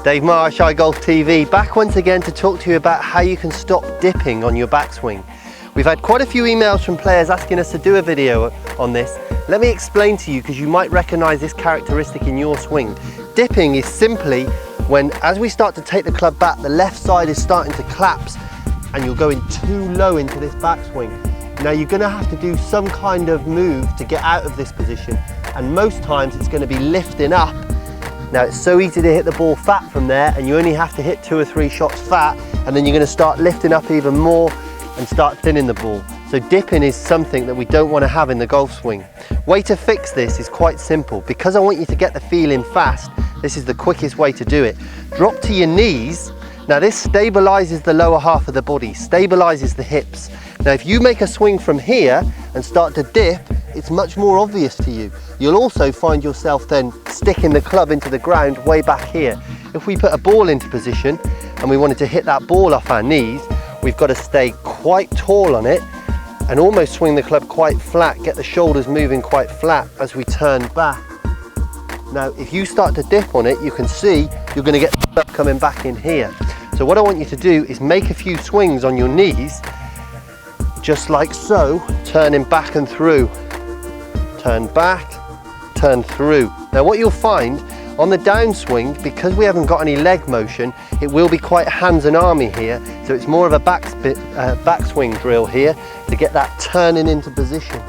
Dave Marsh, iGolf TV, back once again to talk to you about how you can stop dipping on your backswing. We've had quite a few emails from players asking us to do a video on this. Let me explain to you, because you might recognize this characteristic in your swing. Dipping is simply when, as we start to take the club back, the left side is starting to collapse and you're going too low into this backswing. Now you're going to have to do some kind of move to get out of this position, and most times it's going to be lifting up. Now it's so easy to hit the ball fat from there, and you only have to hit 2 or 3 shots fat, and then you're going to start lifting up even more and start thinning the ball. So dipping is something that we don't want to have in the golf swing. Way to fix this is quite simple. Because I want you to get the feeling fast, this is the quickest way to do it. Drop to your knees. Now this stabilizes the lower half of the body, stabilizes the hips. Now if you make a swing from here and start to dip, it's much more obvious to you. You'll also find yourself then sticking the club into the ground way back here. If we put a ball into position and we wanted to hit that ball off our knees, we've got to stay quite tall on it and almost swing the club quite flat, get the shoulders moving quite flat as we turn back. Now if you start to dip on it, you can see you're going to get the club coming back in here. So what I want you to do is make a few swings on your knees, just like so, turning back and through. Turn back, turn through. Now what you'll find on the downswing, because we haven't got any leg motion, it will be quite hands and army here, so it's more of a backswing drill here to get that turning into position.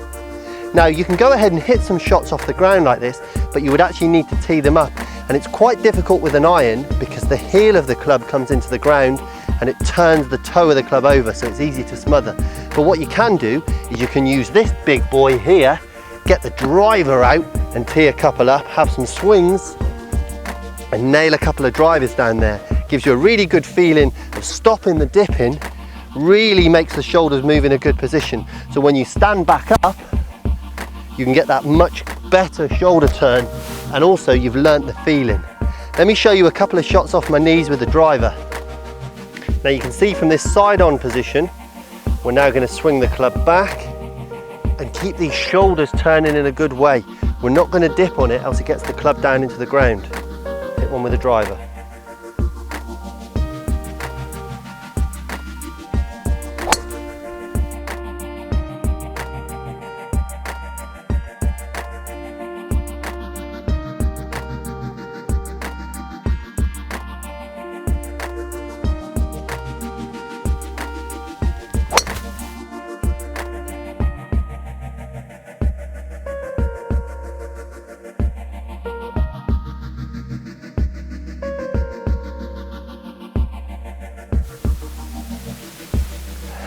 Now you can go ahead and hit some shots off the ground like this, but you would actually need to tee them up, and it's quite difficult with an iron because the heel of the club comes into the ground and it turns the toe of the club over, so it's easy to smother. But what you can do is you can use this big boy here, get the driver out and tee a couple up, have some swings and nail a couple of drivers down there. Gives you a really good feeling of stopping the dipping, really makes the shoulders move in a good position. So when you stand back up, you can get that much better shoulder turn, and also you've learnt the feeling. Let me show you a couple of shots off my knees with the driver. Now you can see from this side on position, we're now going to swing the club back and keep these shoulders turning in a good way. We're not going to dip on it, else it gets the club down into the ground. Hit one with a driver.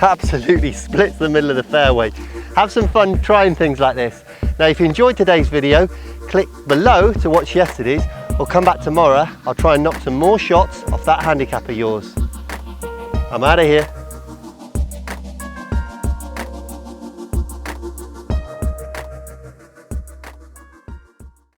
Absolutely splits the middle of the fairway. Have some fun trying things like this. Now if you enjoyed today's video, click below to watch yesterday's, or come back tomorrow. I'll try and knock some more shots off that handicap of yours. I'm out of here.